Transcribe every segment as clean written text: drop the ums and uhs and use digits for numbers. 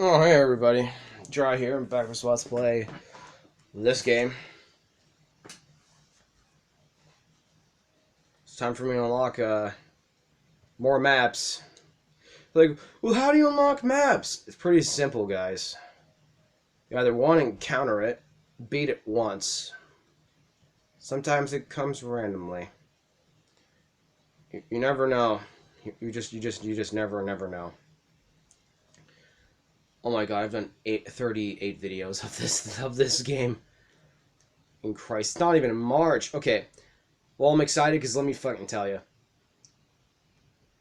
Oh, hey everybody. Dry here. I'm back with Let's Play this game. It's time for me to unlock more maps. Like, well, how do you unlock maps? It's pretty simple, guys. You either one, encounter it, beat it once. Sometimes it comes randomly. You never know. You just never know. Oh my god, I've done 38 videos of this game. In Christ, it's not even in March. Okay. Well, I'm excited because let me fucking tell you.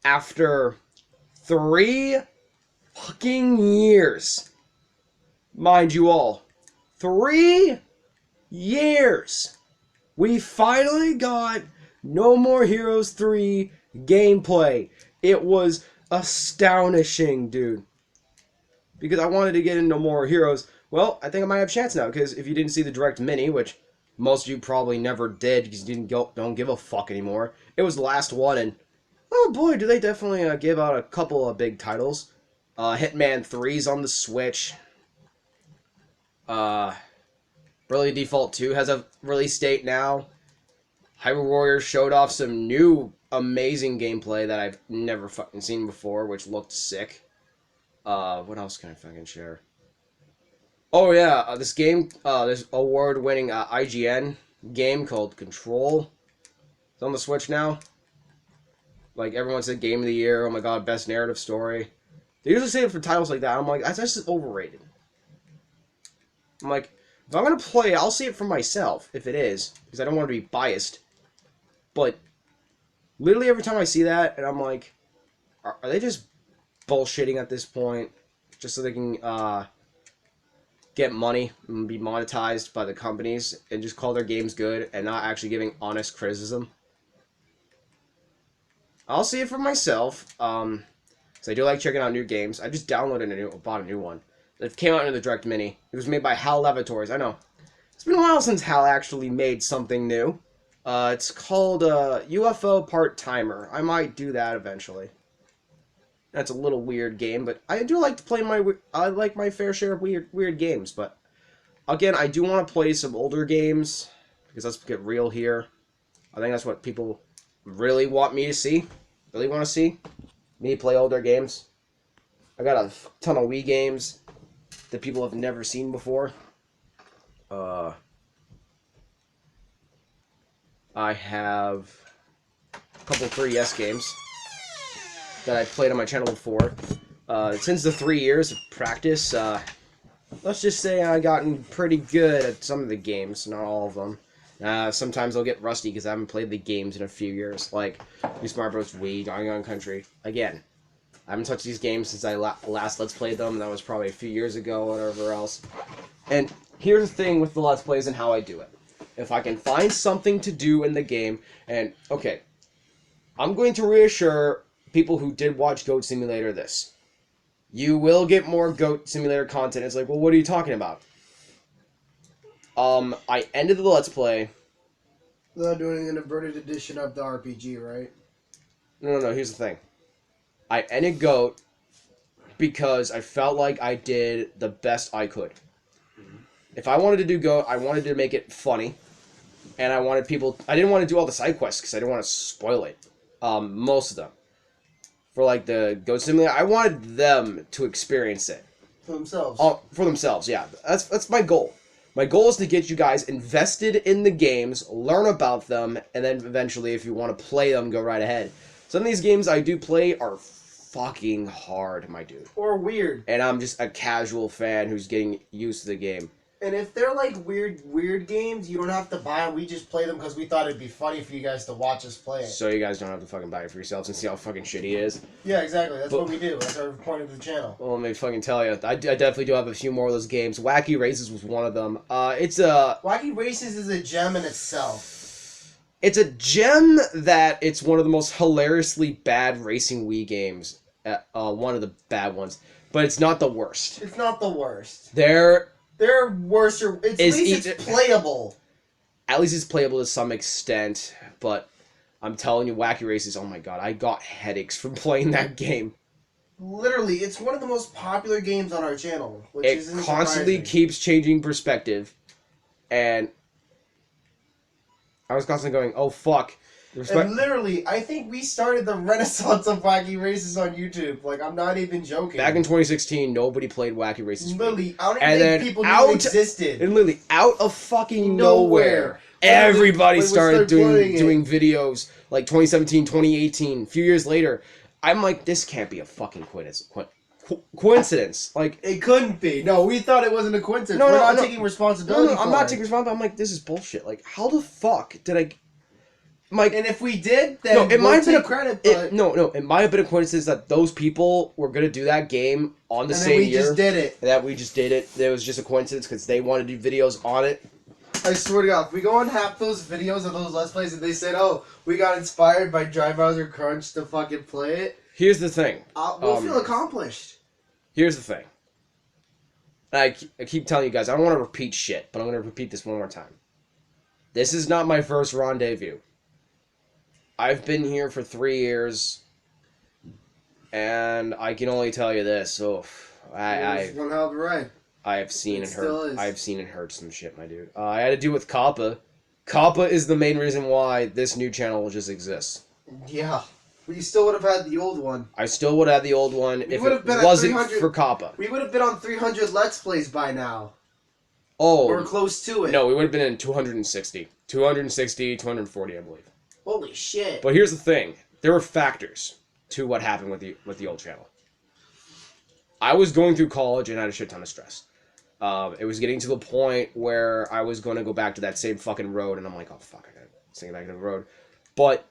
After 3 fucking years, mind you all, 3 years, we finally got No More Heroes 3 gameplay. It was astonishing, dude. Because I wanted to get into More Heroes. Well, I think I might have a chance now, because if you didn't see the Direct Mini, which most of you probably never did because you don't give a fuck anymore, it was the last one, and oh boy, do they definitely give out a couple of big titles. Hitman 3's on the Switch. Bravely Default 2 has a release date now. Hyrule Warriors showed off some new amazing gameplay that I've never fucking seen before, which looked sick. What else can I fucking share? Oh yeah, this game, this award-winning IGN game called Control. It's on the Switch now. Like, everyone said Game of the Year, oh my god, best narrative story. They usually say it for titles like that. I'm like, that's just overrated. I'm like, if I'm going to play it, I'll see it for myself, if it is. Because I don't want to be biased. But, literally every time I see that, and I'm like, are they just bullshitting at this point? Just so they can, get money and be monetized by the companies and just call their games good and not actually giving honest criticism. I'll see it for myself. Because I do like checking out new games. I just bought a new one. It came out in the Direct Mini. It was made by HAL Laboratories. I know. It's been a while since HAL actually made something new. It's called UFO Part-Timer. I might do that eventually. That's a little weird game, but I do like to play I like my fair share of weird games, but again, I do want to play some older games, because let's get real here. I think that's what people really want me to see. Really want to see me play older games. I got a ton of Wii games that people have never seen before. I have a couple 3DS games that I've played on my channel before. Since the 3 years of practice, let's just say I've gotten pretty good at some of the games, not all of them. Sometimes I'll get rusty because I haven't played the games in a few years, like New Smart Bros. Wii, Donkey Kong Country. Again, I haven't touched these games since I last Let's Played them. That was probably a few years ago or whatever else. And here's the thing with the Let's Plays and how I do it. If I can find something to do in the game, and, okay, I'm going to reassure people who did watch Goat Simulator this. You will get more Goat Simulator content. It's like, well, what are you talking about? I ended the Let's Play. They're doing an inverted edition of the RPG, right? No, here's the thing. I ended Goat because I felt like I did the best I could. If I wanted to do Goat, I wanted to make it funny. And I didn't want to do all the side quests because I didn't want to spoil it. Most of them. For like the Goat Simulator, I wanted them to experience it. For themselves. For themselves, yeah. That's my goal. My goal is to get you guys invested in the games, learn about them, and then eventually, if you want to play them, go right ahead. Some of these games I do play are fucking hard, my dude. Or weird. And I'm just a casual fan who's getting used to the game. And if they're like weird games, you don't have to buy them. We just play them because we thought it'd be funny for you guys to watch us play it. So you guys don't have to fucking buy it for yourselves and see how fucking shitty it is. Yeah, exactly. That's what we do. That's our point of the channel. Well, let me fucking tell you. I definitely do have a few more of those games. Wacky Races was one of them. Wacky Races is a gem in itself. It's a gem that it's one of the most hilariously bad racing Wii games. One of the bad ones. But it's not the worst. It's not the worst. They're worse. At least it's playable. At least it's playable to some extent, but I'm telling you, Wacky Races, oh my god, I got headaches from playing that game. Literally, it's one of the most popular games on our channel, which It isn't constantly surprising. keeps changing perspective, and I was constantly going, "Oh fuck!" And literally, I think we started the renaissance of Wacky Races on YouTube. Like, I'm not even joking. Back in 2016, nobody played Wacky Races. Literally, I don't even And think then people knew out- it existed. And literally, out of fucking Nowhere. everybody When we started playing doing it. videos. Like 2017, 2018, a few years later. I'm like, this can't be a fucking coincidence. Like, It couldn't be. No, we thought it wasn't a coincidence. No, We're no, not no. taking responsibility I'm for not it. taking responsibility. I'm like, this is bullshit. Like, how the fuck did I... Like, And if we did, then no, it might have been take a credit, but... it might have been a coincidence that those people were gonna do that game on the and same then we year. just did it. That we just did it. It was just a coincidence because they wanted to do videos on it. I swear to God, if we go on half those videos of those Let's Plays and they said, oh, we got inspired by Dry Browser Crunch to fucking play it, Here's the thing. we'll feel accomplished. Here's the thing. I keep telling you guys, I don't want to repeat shit, but I'm going to repeat this one more time. This is not my first rendezvous. I've been here for 3 years, and I can only tell you this. Oh, It was one hell of a ride. I have seen It and still heard. is. I have seen and heard some shit, my dude. I had to do with Kappa. Kappa is the main reason why this new channel just exists. Yeah. We still would have had the old one. I still would have the old one We if would it have been at wasn't 300 for Kappa. We would have been on 300 Let's Plays by now. Oh, Or close to it. no, we would have been in 260. 260, 240, I believe. Holy shit. But here's the thing. There were factors to what happened with the old channel. I was going through college and I had a shit ton of stress. It was getting to the point where I was going to go back to that same fucking road, and I'm like, oh, fuck, I gotta sing back to the road. But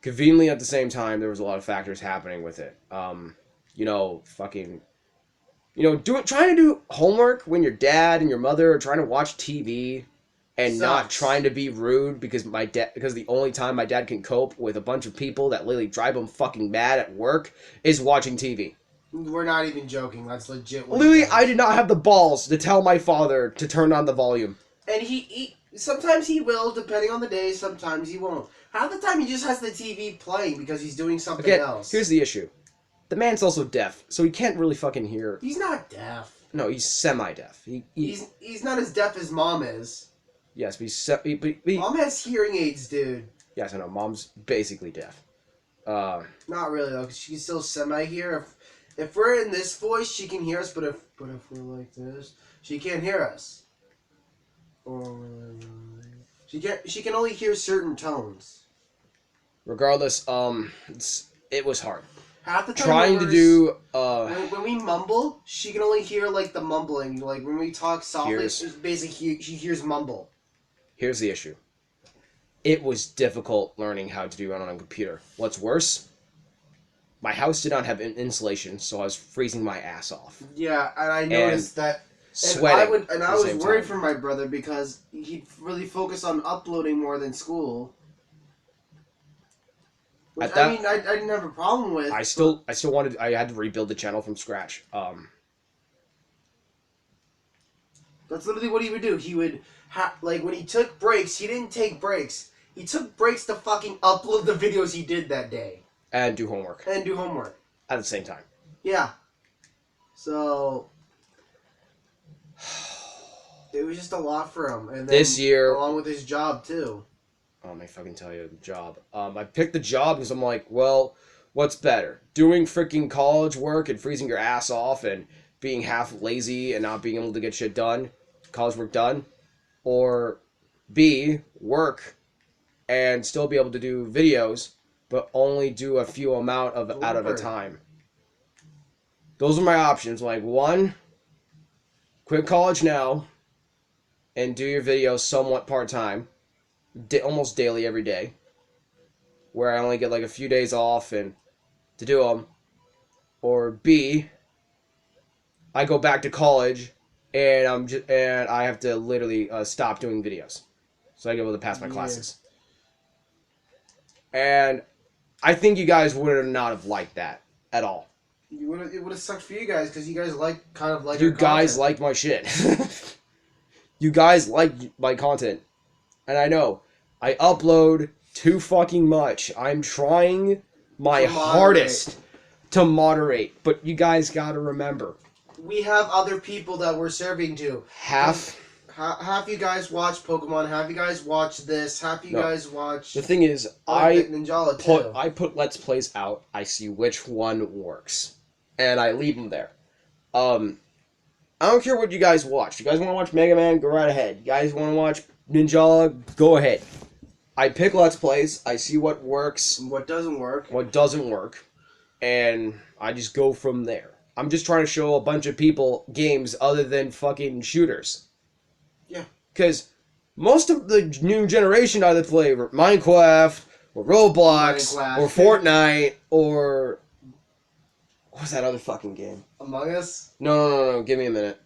conveniently at the same time, there was a lot of factors happening with it. Trying to do homework when your dad and your mother are trying to watch TV and not Sucks. trying to be rude because the only time my dad can cope with a bunch of people that literally drive him fucking mad at work is watching TV. We're not even joking. That's legit. What Literally, he does. I did not have the balls to tell my father to turn on the volume. And he sometimes he will, depending on the day. Sometimes he won't. Half the time he just has the TV playing because he's doing something Again, else. here's the issue. The man's also deaf, so he can't really fucking hear. He's not deaf. No, he's semi-deaf. He's not as deaf as Mom is. Yes, but Mom has hearing aids, dude. yes, I know. Mom's basically deaf. Not really though, 'cause she can still semi hear. If we're in this voice, she can hear us. But if we're like this, she can't hear us. She can only hear certain tones. Regardless, it was hard. Half the time Trying when to do when we mumble, she can only hear like the mumbling. Like when we talk softly, Hears. it's basically she hears mumble. Here's the issue. It was difficult learning how to do it on a computer. What's worse, my house did not have insulation, so I was freezing my ass off. Yeah, and I noticed that. Sweating. And I was worried for my brother because he'd really focus on uploading more than school. Which, I didn't have a problem with. I had to rebuild the channel from scratch. That's literally what he would do. He would, like, when he took breaks, he didn't take breaks. He took breaks to fucking upload the videos he did that day. And do homework. And do homework. At the same time. Yeah. So... it was just a lot for him. And then, This year... along with his job, too. Oh, let me fucking tell you the job. I picked the job because I'm like, well, what's better? Doing freaking college work and freezing your ass off and being half lazy and not being able to get shit done, college work done? Or B, work and still be able to do videos, but only do a few amount of out of a time? Those are my options. Like, one, quit college now and do your videos somewhat part-time. Almost daily every day, where I only get like a few days off and to do them. Or B, I go back to college and I have to literally stop doing videos so I get able to pass my classes. And I think you guys would not have liked that at all. It would have sucked for you guys because you guys kind of like. You guys like my shit. You guys like my content. And I know, I upload too fucking much. I'm trying my hardest to moderate. But you guys gotta remember, We have other people that we're serving to. half. Half you guys watch Pokemon. Half you guys watch this. Half you No. guys watch. The thing is, Ninjala too. I put Let's Plays out. I see which one works, and I leave them there. I don't care what you guys watch. You guys want to watch Mega Man? Go right ahead. You guys want to watch Ninjala? Go ahead. I pick Let's Plays. I see what works, What doesn't work? what doesn't work, and I just go from there. I'm just trying to show a bunch of people games other than fucking shooters. Yeah. Because most of the new generation either play Minecraft, or Roblox, or Fortnite, or... What was that other fucking game? Among Us? No. Give me a minute.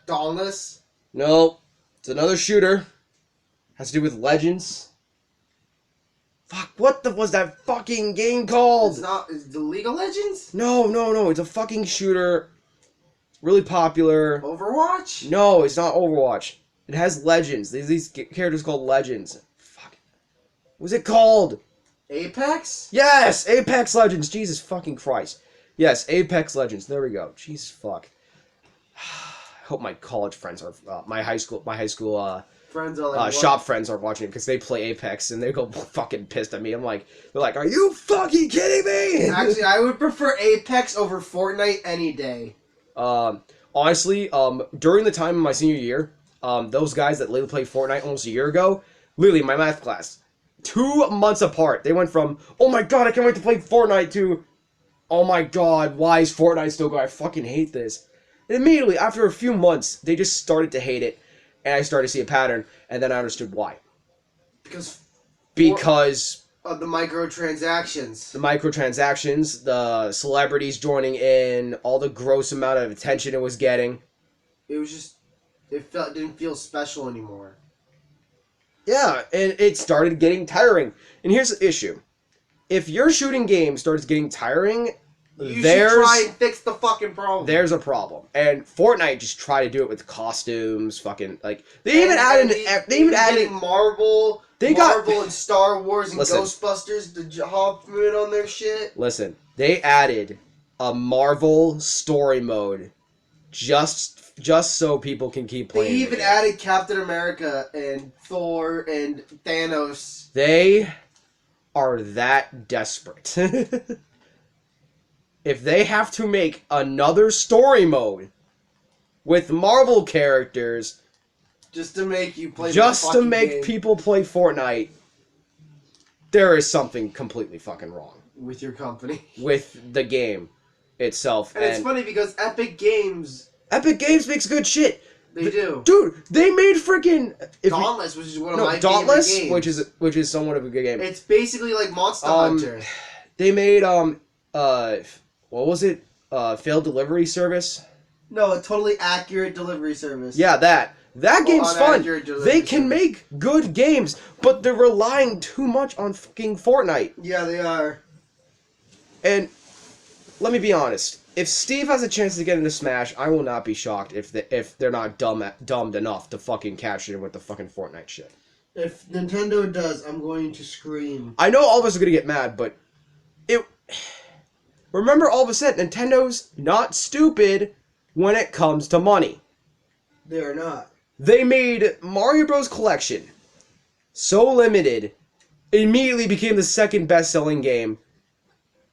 Dauntless? No. It's another shooter. Has to do with Legends. Fuck, what was that fucking game called? It's not. Is the League of Legends? No. It's a fucking shooter. Really popular. Overwatch? No, it's not Overwatch. It has Legends. There's these characters called Legends. Fuck. What's it called? Apex? Yes! Apex Legends. Jesus fucking Christ. Yes, Apex Legends. There we go. Jesus fuck. I hope my college friends are... my high school Friends are like, shop friends are watching it because they play Apex and they go fucking pissed at me. They're like, are you fucking kidding me? Actually, I would prefer Apex over Fortnite any day. Honestly, during the time of my senior year, those guys that literally played Fortnite almost a year ago, literally my math class, 2 months apart, they went from, oh my god, I can't wait to play Fortnite to, oh my god, why is Fortnite still going? I fucking hate this. And immediately, after a few months, they just started to hate it, and I started to see a pattern, and then I understood why. Because of the microtransactions. The microtransactions, the celebrities joining in, all the gross amount of attention it was getting. It was just, didn't feel special anymore. Yeah, and it started getting tiring. And here's the issue. If your shooting game starts getting tiring, You should try and fix the fucking problem. There's a problem. And Fortnite just tried to do it with costumes, fucking, like, they even added Marvel... They Marvel and Star Wars and Listen. Ghostbusters to hop in on their shit. Listen, they added a Marvel story mode just so people can keep playing. They even added Captain America and Thor and Thanos. They are that desperate. If they have to make another story mode with Marvel characters just to make you play just to the make game people play Fortnite, there is something completely fucking wrong with your company. with the game itself. And it's funny because Epic Games makes good shit. They do. Dude, they made freaking Dauntless, which is one of my Dauntless, favorite games. which is somewhat of a good game. It's basically like Monster Hunter. They made what was it? Failed delivery service? No, a totally accurate delivery service. Yeah, that game's fun. They can make good games, but they're relying too much on fucking Fortnite. Yeah, they are. And let me be honest. If Steve has a chance to get into Smash, I will not be shocked if they're not dumbed enough to fucking cash in with the fucking Fortnite shit. If Nintendo does, I'm going to scream. I know all of us are gonna get mad, but remember, all of a sudden, Nintendo's not stupid when it comes to money. They are not. They made Mario Bros. Collection so limited, it immediately became the second best-selling game.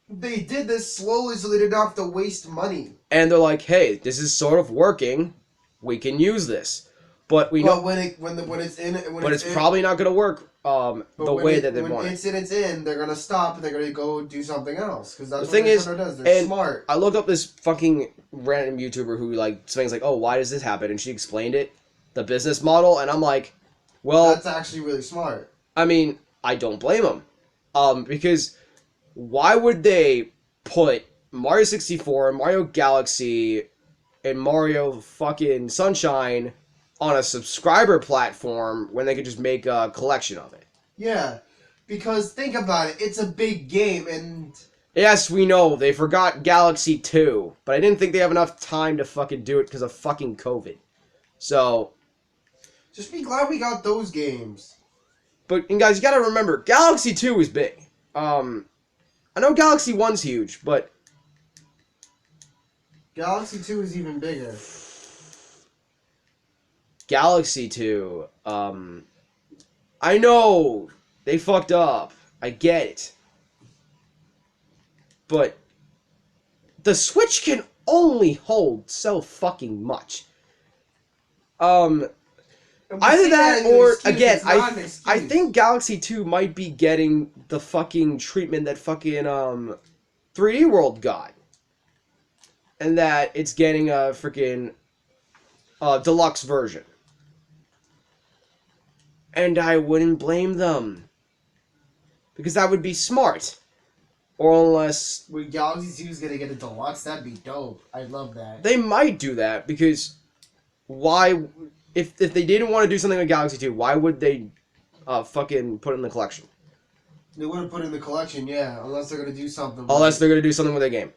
They did this slowly so they didn't have to waste money. And they're like, hey, this is sort of working. We can use this. But it's probably not going to work the way that they want it. When it's in, they're going to stop and they're going to go do something else. Because that's the thing what is, Nintendo does. They're smart. I looked up this fucking random YouTuber who explains oh, why does this happen? And she explained it, the business model, and I'm like, well, that's actually really smart. I mean, I don't blame them. Because why would they put Mario 64 and Mario Galaxy and Mario fucking Sunshine on a subscriber platform when they could just make a collection of it? Yeah, because think about it. It's a big game, and... Yes, we know. They forgot Galaxy 2, but I didn't think they have enough time to fucking do it because of fucking COVID. So... just be glad we got those games. But, and guys, you gotta remember, Galaxy 2 is big. I know Galaxy 1's huge, but Galaxy 2 is even bigger. Galaxy 2, I know they fucked up. I get it. But the Switch can only hold so fucking much. Either that or, again, I think Galaxy 2 might be getting the fucking treatment that fucking 3D World got. And that it's getting a freaking deluxe version. And I wouldn't blame them. Because that would be smart. Or unless... When Galaxy 2 is gonna get a deluxe, that'd be dope. I'd love that. They might do that, because why... If they didn't want to do something with Galaxy 2, why would they fucking put it in the collection? They wouldn't put it in the collection, yeah, unless they're gonna do something. Unless they're gonna do something with their game.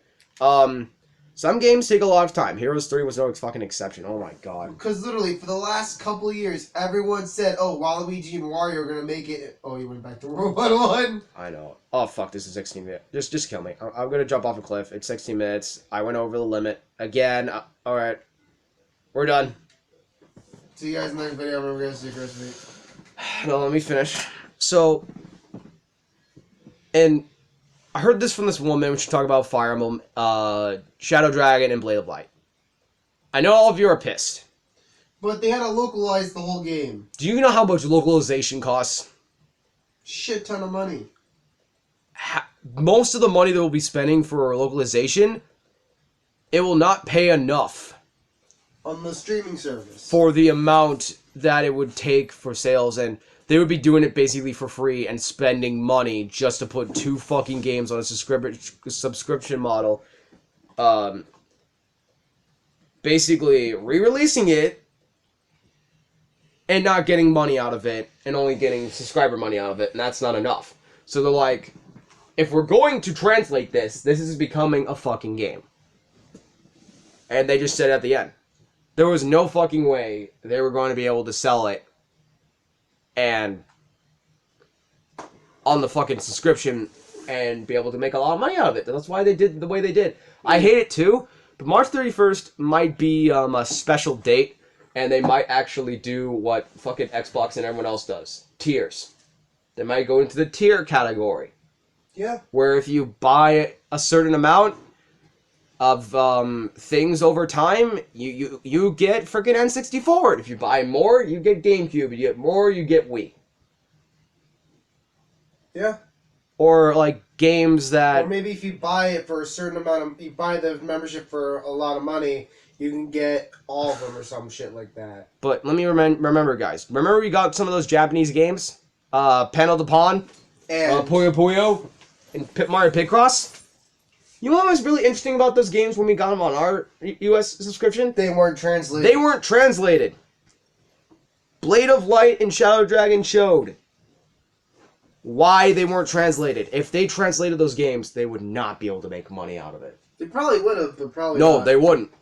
Some games take a lot of time. Heroes 3 was no fucking exception. Oh my god. Because literally, for the last couple of years, everyone said, oh, Waluigi and Wario are gonna make it. Oh, you went back to World War 1. I know. Oh fuck, this is 16 minutes. Just kill me. I'm gonna jump off a cliff. It's 16 minutes. I went over the limit. Again. Alright. We're done. See you guys in the next video. Remember, guys, to take rest of the No, let me finish. So, and I heard this from this woman when she talked about Fire Emblem, Shadow Dragon, and Blade of Light. I know all of you are pissed. But they had to localize the whole game. Do you know how much localization costs? Shit ton of money. Most of the money they will be spending for localization, it will not pay enough On the streaming service. for the amount that it would take for sales, and they would be doing it basically for free and spending money just to put 2 fucking games on a subscription model. Basically re-releasing it and not getting money out of it and only getting subscriber money out of it, and that's not enough. So they're like, if we're going to translate this is becoming a fucking game. And they just said at the end, there was no fucking way they were going to be able to sell it and on the fucking subscription and be able to make a lot of money out of it. That's why they did the way they did. I hate it too, but March 31st might be a special date, and they might actually do what fucking Xbox and everyone else does. Tiers. They might go into the tier category. Yeah. Where if you buy a certain amount of things over time, you get freaking N64. If you buy more, you get GameCube. You get more, you get Wii. Yeah. Or like games that... Or maybe if you buy it for a certain amount of... You buy the membership for a lot of money, you can get all of them or some shit like that. But let me remember, guys. Remember we got some of those Japanese games? Panel de Pon, And... Puyo Puyo, and Mario Picross? You know what was really interesting about those games when we got them on our US subscription? They weren't translated. They weren't translated. Blade of Light and Shadow Dragon showed why they weren't translated. If they translated those games, they would not be able to make money out of it. They probably would have, but probably No, not. they wouldn't.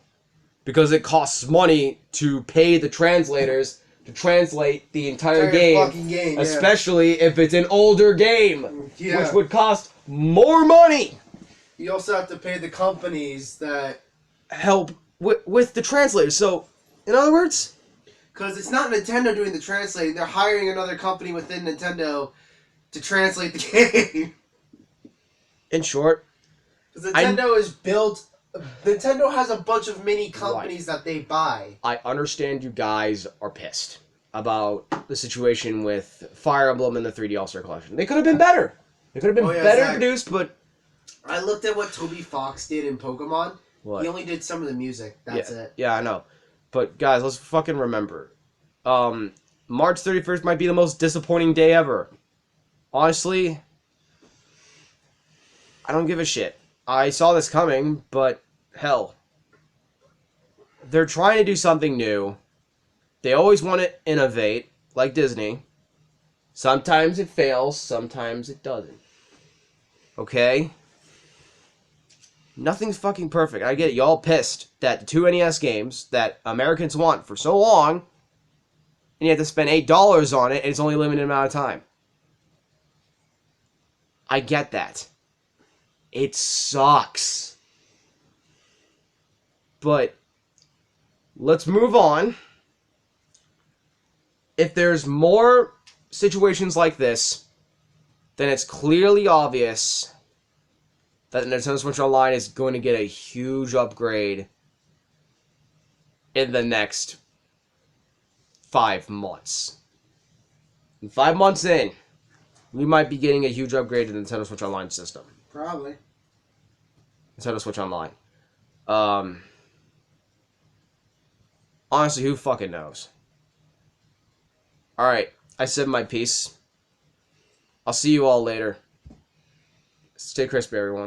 Because it costs money to pay the translators to translate the entire game. Fucking game, yeah. Especially if it's an older game. Yeah. Which would cost more money. You also have to pay the companies that... Help with the translators. So, in other words... Because it's not Nintendo doing the translating. They're hiring another company within Nintendo to translate the game. In short... Because Nintendo is built... Nintendo has a bunch of mini companies that they buy. I understand you guys are pissed about the situation with Fire Emblem and the 3D All-Star Collection. They could have been better. They could have been better Zach. produced, but... I looked at what Toby Fox did in Pokemon. What? He only did some of the music. That's it. Yeah, I know. But, guys, let's fucking remember. March 31st might be the most disappointing day ever. Honestly, I don't give a shit. I saw this coming, but hell. They're trying to do something new. They always want to innovate, like Disney. Sometimes it fails, sometimes it doesn't. Okay? Nothing's fucking perfect. I get it. Y'all pissed that the 2 NES games that Americans want for so long, and you have to spend $8 on it, and it's only a limited amount of time. I get that. It sucks. But let's move on. If there's more situations like this, then it's clearly obvious that the Nintendo Switch Online is going to get a huge upgrade in the next 5 months. And 5 months in, we might be getting a huge upgrade to the Nintendo Switch Online system. Probably. Nintendo Switch Online. Honestly, who fucking knows? Alright, I said my piece. I'll see you all later. Stay crispy, everyone.